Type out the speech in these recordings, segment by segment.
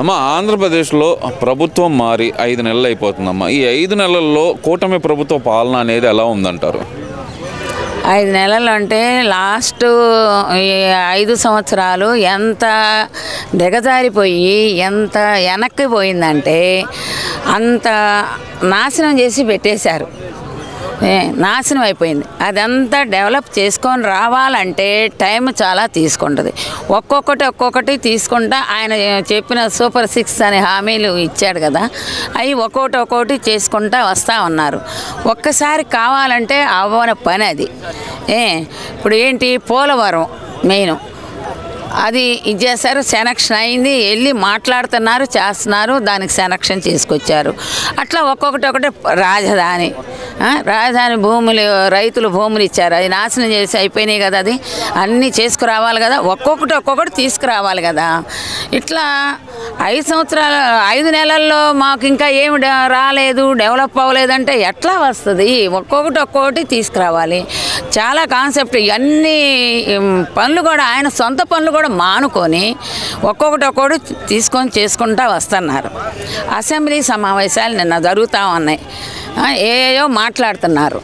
అమ్మ, ఆంధ్రప్రదేశ్లో ప్రభుత్వం మారి 5 నెలలు అయిపోతుందమ్మా. ఈ 5 నెలల్లో కూటమి ప్రభుత్వ పాలన అనేది ఎలా ఉందంటారు? 5 నెలలు అంటే లాస్ట్ 5 సంవత్సరాలు ఎంత దిగజారిపోయి ఎంత వెనక్కి పోయిందంటే అంత నాశనం చేసి పెట్టేశారు. నాశనం అయిపోయింది. అదంతా డెవలప్ చేసుకొని రావాలంటే టైం చాలా తీసుకుంటుంది. ఒక్కొక్కటి తీసుకుంటా ఆయన చెప్పిన సూపర్ 6 అనే హామీలు ఇచ్చాడు కదా, అవి ఒక్కొక్కటి చేసుకుంటా వస్తూ ఉన్నారు. ఒక్కసారి కావాలంటే అవ్వని పని అది. ఇప్పుడు ఏంటి, పోలవరం మెయిన్ అది ఇచ్చేసారు, సెలక్షన్ అయింది, వెళ్ళి మాట్లాడుతున్నారు, చేస్తున్నారు, దానికి సెలక్షన్ చేసుకొచ్చారు. అట్లా ఒక్కొక్కటి రాజధాని భూములు, రైతులు భూములు ఇచ్చారు, అది నాశనం చేసి అయిపోయినాయి కదా. అది అన్నీ చేసుకురావాలి కదా, ఒక్కొక్కటి తీసుకురావాలి కదా. ఇట్లా 5 సంవత్సరాలు 5 నెలల్లో మాకు ఇంకా ఏమి రాలేదు, డెవలప్ అవ్వలేదంటే ఎట్లా వస్తుంది? ఒక్కొక్కటి తీసుకురావాలి. చాలా కాన్సెప్ట్ ఇవన్నీ పనులు కూడా ఆయన సొంత పనులు కూడా మానుకొని ఒక్కొక్కటి తీసుకొని చేసుకుంటూ వస్తున్నారు. అసెంబ్లీ సమావేశాలు నిన్న జరుగుతూ ఉన్నాయి. ఏయో మాట్లాడుతున్నారు.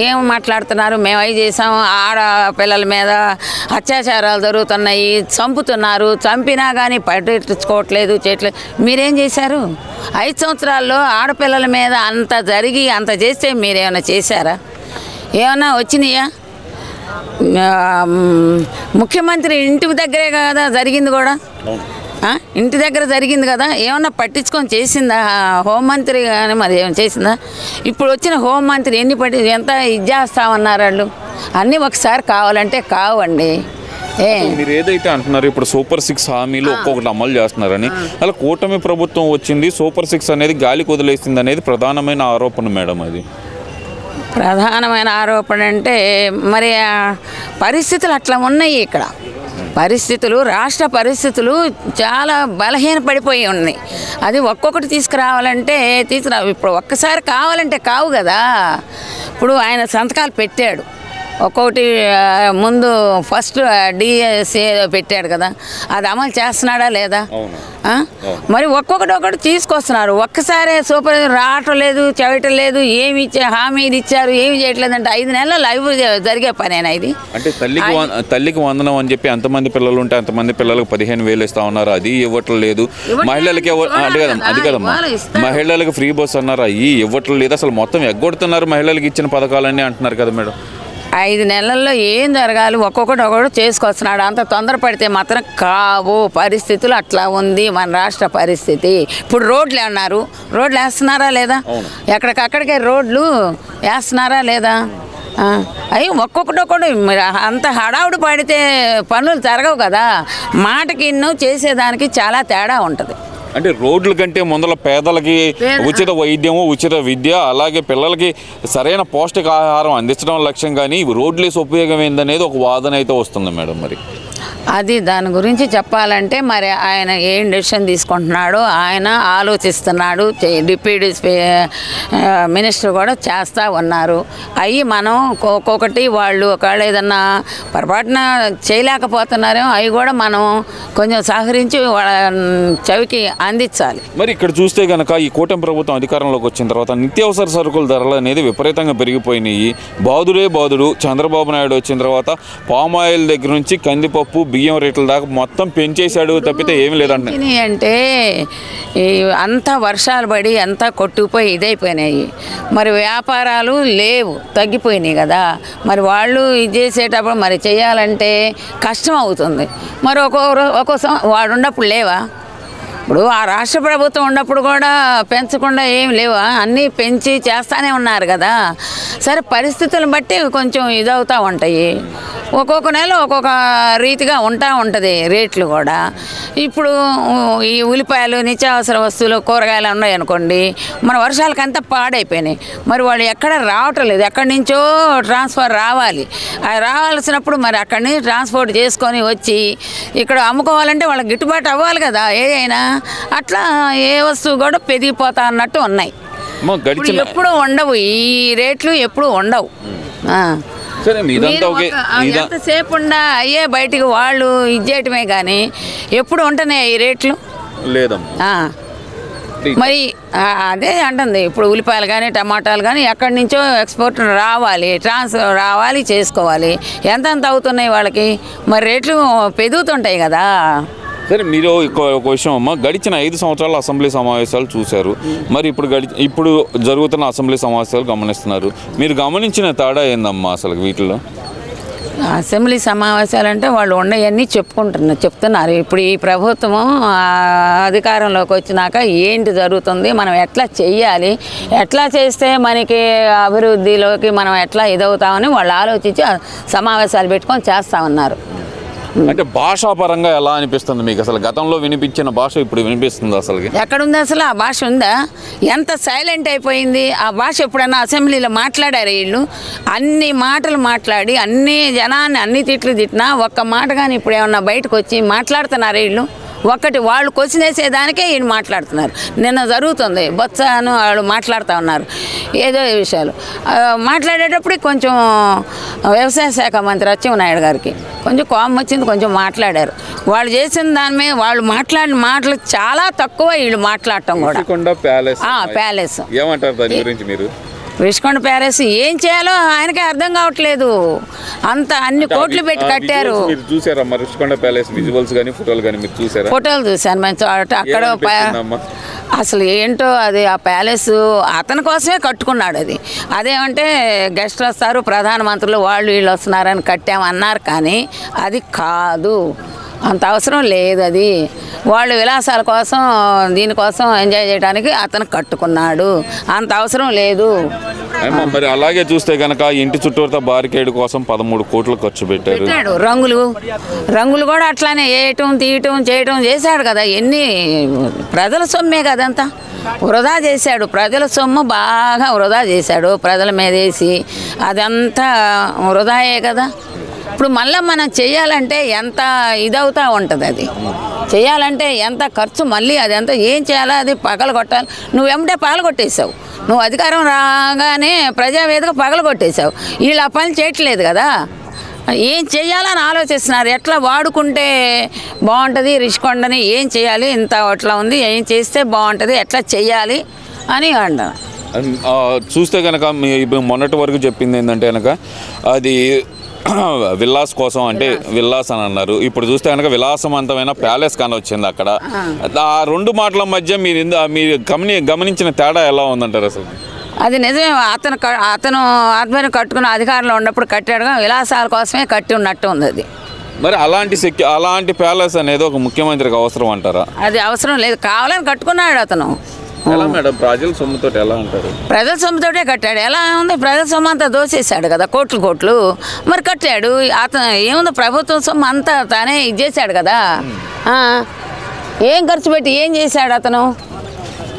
ఏం మాట్లాడుతున్నారు? మేము అవి చేసాము, ఆడపిల్లల మీద అత్యాచారాలు జరుగుతున్నాయి, చంపుతున్నారు, చంపినా కానీ పట్టించుకోవట్లేదు, చేయట్లేదు. మీరేం చేశారు? 5 సంవత్సరాల్లో ఆడపిల్లల మీద అంత జరిగి అంత చేస్తే మీరేమైనా చేశారా? ఏమన్నా వచ్చినాయా? ముఖ్యమంత్రి ఇంటి దగ్గరే కదా జరిగింది కూడా, ఇంటి దగ్గర జరిగింది కదా. ఏమన్నా పట్టించుకొని చేసిందా హోంమంత్రి? కానీ మరి ఏమైనా చేసిందా? ఇప్పుడు వచ్చిన హోంమంత్రి ఎంత ఇది చేస్తామన్నారు వాళ్ళు. అన్నీ ఒకసారి కావాలంటే కావండి. మీరు ఏదైతే అంటున్నారు ఇప్పుడు సూపర్ 6 హామీలు ఒక్కొక్కటి అమలు చేస్తున్నారని, అలా కూటమి ప్రభుత్వం వచ్చింది సూపర్ 6 అనేది గాలికి వదిలేసింది అనేది ప్రధానమైన ఆరోపణ మేడం. అది ప్రధానమైన ఆరోపణ అంటే మరి పరిస్థితులు అట్లా ఉన్నాయి. ఇక్కడ పరిస్థితులు, రాష్ట్ర పరిస్థితులు చాలా బలహీన పడిపోయి ఉన్నాయి. అది ఒక్కొక్కటి తీసుకురావాలంటే ఇప్పుడు ఒక్కసారి కావాలంటే కావు కదా. ఇప్పుడు ఆయన సంతకాలు పెట్టాడు, ఒక్కొక్కటి ముందు ఫస్ట్ డిఎస్ఏ పెట్టాడు కదా, అది అమలు చేస్తున్నాడా లేదా? మరి ఒక్కొక్కటి తీసుకొస్తున్నారు. ఒక్కసారే సూపర్ రావటం లేదు, చేయటం లేదు. ఏమి హామీలు ఇచ్చారు, ఏమి చేయట్లేదంటే 5 నెలలు అవి జరిగే పనేనా ఇది? అంటే తల్లికి వందనం అని చెప్పి ఎంతమంది పిల్లలు ఉంటే అంతమంది పిల్లలకు 15,000 ఇస్తా ఉన్నారు, అది ఇవ్వటం లేదు. మహిళలకి అది కదమ్మా, మహిళలకు ఫ్రీ బస్ అన్నారు, అవి ఇవ్వటం లేదు. అసలు మొత్తం ఎగ్గొడుతున్నారు మహిళలకు ఇచ్చిన పథకాలన్నీ అంటున్నారు కదా మేడం. 5 నెలల్లో ఏం జరగాలి? ఒక్కొక్కటి చేసుకొస్తున్నాడు. అంత తొందరపడితే మాత్రం కావు. పరిస్థితులు అట్లా ఉంది మన రాష్ట్ర పరిస్థితి. ఇప్పుడు రోడ్లు అన్నారు, రోడ్లు వేస్తున్నారా లేదా? ఎక్కడికక్కడికే రోడ్లు వేస్తున్నారా లేదా? అవి ఒక్కొక్కటి అంత హడావుడి పడితే పనులు జరగవు కదా. మాటకి ఇన్నో చేసేదానికి చాలా తేడా ఉంటుంది. అంటే రోడ్ల కంటే ముందల పేదలకి ఉచిత వైద్యము, ఉచిత విద్య, అలాగే పిల్లలకి సరైన పౌష్టికాహారం అందించడం లక్ష్యం. కానీ రోడ్లేసి ఉపయోగం ఏందనేది ఒక వాదన అయితే వస్తుంది మేడం. మరి అది దాని గురించి చెప్పాలంటే మరి ఆయన ఏం డెసిషన్ తీసుకుంటున్నాడో ఆయన ఆలోచిస్తున్నాడు. డిప్యూటీ మినిస్టర్ కూడా చేస్తూ ఉన్నారు. అవి మనం ఒక్కొక్కటి వాళ్ళు ఒకవేళ ఏదన్నా పొరపాటున చేయలేకపోతున్నారేమో అవి కూడా మనం కొంచెం సహకరించి వాళ్ళ చెవికి అందించాలి. మరి ఇక్కడ చూస్తే కనుక ఈ కూటమి ప్రభుత్వం అధికారంలోకి వచ్చిన తర్వాత నిత్యావసర సరుకుల ధరలు అనేది విపరీతంగా పెరిగిపోయినాయి. బాదుడు చంద్రబాబు నాయుడు వచ్చిన తర్వాత పామాయిల్ దగ్గర నుంచి కందిపప్పు, బియ్యం రేట్ల దాకా మొత్తం పెంచేశాడు తప్పితే ఏమి లేదంటే. అంటే అంతా వర్షాలు పడి అంతా కొట్టుకుపోయి ఇదైపోయినాయి. మరి వ్యాపారాలు లేవు, తగ్గిపోయినాయి కదా. మరి వాళ్ళు ఇది చేసేటప్పుడు మరి చేయాలంటే కష్టం అవుతుంది. మరి ఒక్కోసం వాడు ఉన్నప్పుడు లేవా? ఇప్పుడు ఆ రాష్ట్ర ప్రభుత్వం ఉన్నప్పుడు కూడా పెంచకుండా ఏం లేవా? అన్నీ పెంచి చేస్తూనే ఉన్నారు కదా. సరే, పరిస్థితులను బట్టి కొంచెం ఇదవుతూ ఉంటాయి. ఒక్కొక్క నెల ఒక్కొక్క రీతిగా ఉంటుంది రేట్లు కూడా. ఇప్పుడు ఈ ఉల్లిపాయలు, నిత్యావసర వస్తువులు, కూరగాయలు ఉన్నాయనుకోండి, మన వర్షాలకంతా పాడైపోయినాయి. మరి వాళ్ళు ఎక్కడ రావటం లేదు, ఎక్కడి నుంచో ట్రాన్స్ఫర్ రావాలి. అది రావాల్సినప్పుడు మరి అక్కడి నుంచి ట్రాన్స్పోర్ట్ చేసుకొని వచ్చి ఇక్కడ అమ్ముకోవాలంటే వాళ్ళకి గిట్టుబాటు అవ్వాలి కదా ఏదైనా. అట్లా ఏ వస్తువు కూడా పెరిగిపోతా అన్నట్టు ఉన్నాయి. ఎప్పుడు ఉండవు ఈ రేట్లు, ఎప్పుడు ఉండవు. సరే మీదంతా ఓకే. ఎంతసేపు ఉండా అయ్యే బయటికి వాళ్ళు ఇచ్చేయటమే కానీ ఎప్పుడు ఉంటున్నాయి ఈ రేట్లు లేదమ్మా. మరి అదే అంటుంది ఇప్పుడు ఉల్లిపాయలు కానీ టమాటాలు కానీ ఎక్కడి నుంచో ఎక్స్పోర్ట్ రావాలి, ట్రాన్స్ఫర్ రావాలి, చేసుకోవాలి. ఎంత అవుతున్నాయి వాళ్ళకి, మరి రేట్లు పెరుగుతుంటాయి కదా. సరే మీరు ఒక విషయం అమ్మ, గడిచిన 5 సంవత్సరాల అసెంబ్లీ సమావేశాలు చూశారు, మరి ఇప్పుడు జరుగుతున్న అసెంబ్లీ సమావేశాలు గమనిస్తున్నారు. మీరు గమనించిన తేడా ఏందమ్మా అసలు వీటిలో? అసెంబ్లీ సమావేశాలు అంటే వాళ్ళు ఉండవన్నీ చెప్తున్నారు. ఇప్పుడు ఈ ప్రభుత్వము అధికారంలోకి వచ్చినాక ఏంటి జరుగుతుంది, మనం ఎట్లా చెయ్యాలి, ఎట్లా చేస్తే మనకి అభివృద్ధిలోకి మనం ఎట్లా ఇదవుతామని వాళ్ళు ఆలోచించి సమావేశాలు పెట్టుకొని చేస్తూ ఉన్నారు. అంటే భాషాపరంగా ఎలా అనిపిస్తుంది మీకు? అసలు గతంలో వినిపించిన భాష ఇప్పుడు వినిపిస్తుంది అసలు? ఎక్కడుంది అసలు ఆ భాష ఉందా? ఎంత సైలెంట్ అయిపోయింది ఆ భాష. ఎప్పుడన్నా అసెంబ్లీలో మాట్లాడారు వీళ్ళు? అన్ని మాటలు మాట్లాడి అన్ని జనాన్ని అన్ని తిట్లు తిట్టినా ఒక్క మాట కానీ ఇప్పుడు ఏమన్నా బయటకు వచ్చి మాట్లాడుతున్నారు వీళ్ళు? ఒక్కటి వాళ్ళు క్వశ్చన్ వేసేదానికే ఈయన మాట్లాడుతున్నారు. నిన్న జరుగుతుంది బొత్స అని వాళ్ళు మాట్లాడుతూ ఉన్నారు ఏదో విషయాలు. మాట్లాడేటప్పుడు కొంచెం వ్యవసాయ శాఖ మంత్రి అచ్చెన్నాయుడు గారికి కొంచెం కోపం వచ్చింది, కొంచెం మాట్లాడారు. వాళ్ళు చేసిన దాని మీద వాళ్ళు మాట్లాడిన మాటలు చాలా తక్కువ, వీళ్ళు మాట్లాడటం కూడా. ప్యాలెస్ ఏమంటారు దాని గురించి మీరు? రిషికొండ ప్యాలెస్ ఏం చేయాలో ఆయనకే అర్థం కావట్లేదు. అన్ని కోట్లు పెట్టి కట్టారు. ఫోటోలు చూశాను మంచి. అక్కడ అసలు ఏంటో అది ఆ ప్యాలెస్ అతని కోసమే కట్టుకున్నాడు. అదేమంటే గెస్ట్లు వస్తారు, ప్రధానమంత్రులు వాళ్ళు వీళ్ళు వస్తున్నారని కట్టామన్నారు, కానీ అది కాదు, అంత అవసరం లేదు. అది వాళ్ళు విలాసాల కోసం దీనికోసం ఎంజాయ్ చేయడానికి అతను కట్టుకున్నాడు, అంత అవసరం లేదు. మరి అలాగే చూస్తే కనుక ఇంటి చుట్టూతా బారికేడ్ కోసం 13 కోట్లు ఖర్చు పెట్టాడు. రంగులు కూడా అట్లానే వేయటం తీయటం చేయటం చేశాడు కదా. ఎన్ని ప్రజల సొమ్మే కదంతా వృధా చేశాడు. ప్రజల సొమ్ము బాగా వృధా చేశాడు, ప్రజల మీద వేసి అదంతా వృధాయే కదా. ఇప్పుడు మళ్ళీ మనం చేయాలంటే ఎంత ఇదవుతూ ఉంటుంది, అది చేయాలంటే ఎంత ఖర్చు, మళ్ళీ అది ఎంత ఏం చేయాలో అది పగలగొట్టాలి. నువ్వు వెంబడే పగలగొట్టేసావు, నువ్వు అధికారం రాగానే ప్రజావేదిక పగలగొట్టేసావు. వీళ్ళు ఆ పని చేయట్లేదు కదా. ఏం చేయాలని ఆలోచిస్తున్నారు, ఎట్లా వాడుకుంటే బాగుంటుంది రిషికొండని, ఏం చేయాలి, ఇంత అట్లా ఉంది, ఏం చేస్తే బాగుంటుంది, ఎట్లా చెయ్యాలి అని అంటారు. చూస్తే కనుక మొన్నటి వరకు చెప్పింది ఏంటంటే కనుక అది విల్లాస్ కోసం, అంటే విల్లాస్ అని అన్నారు. ఇప్పుడు చూస్తే కనుక విలాసవంతమైన ప్యాలెస్ కానీ వచ్చింది అక్కడ. ఆ 2 మాటల మధ్య మీరు గమనించిన తేడా ఎలా ఉందంటారు అసలు? అది నిజమే. అతను ఆధ్వర్యం కట్టుకున్న అధికారంలో ఉన్నప్పుడు కట్టాడుగా, విలాసాల కోసమే కట్టి ఉన్నట్టు ఉంది అది. మరి అలాంటి ప్యాలెస్ అనేది ఒక ముఖ్యమంత్రికి అవసరం అంటారా? అది అవసరం లేదు, కావాలని కట్టుకున్నాడు అతను. ఎలా మేడం, ప్రజల సొమ్ముతో ఎలా అంటారు? ప్రజల సొమ్ముతోటే కట్టాడు. ఎలా ఉంది, ప్రజల సొమ్ము అంతా దోసేశాడు కదా, కోట్లు మరి కట్టాడు. అతను ఏముంది, ప్రభుత్వం సొమ్ము అంతా తానే ఇచ్చేసాడు కదా. ఏం ఖర్చు పెట్టి ఏం చేశాడు అతను?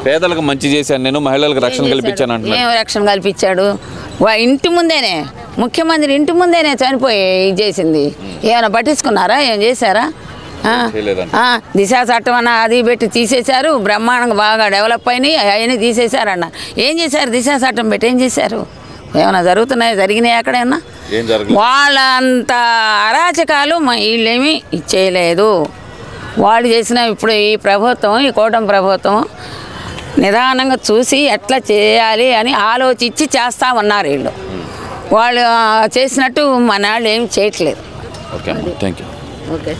పేదలకు మంచి చేశాను నేను, మహిళలకు రక్షణ కల్పించాను అంటే ఏం రక్షణ కల్పించాడు? ఇంటి ముందేనే, ముఖ్యమంత్రి ఇంటి ముందేనే చనిపోయి ఇది చేసింది. ఏమైనా పట్టించుకున్నారా, ఏం చేశారా? దిశ చట్టం అన్న అది పెట్టి తీసేశారు, బ్రహ్మాండంగా బాగా డెవలప్ అయినాయి, అవన్నీ తీసేశారన్న. ఏం చేశారు? దిశ చట్టం పెట్టి ఏం చేశారు? ఏమైనా జరిగినాయి అక్కడేమన్నా? వాళ్ళంత అరాచకాలు వీళ్ళేమీ ఇచ్చేయలేదు. వాళ్ళు చేసిన ఇప్పుడు ఈ ప్రభుత్వం, ఈ కూటమి ప్రభుత్వం నిదానంగా చూసి ఎట్లా చేయాలి అని ఆలోచించి చేస్తూ ఉన్నారు వీళ్ళు. వాళ్ళు చేసినట్టు మన వాళ్ళు ఏం చేయట్లేదు. Okay, thank you. ఓకే.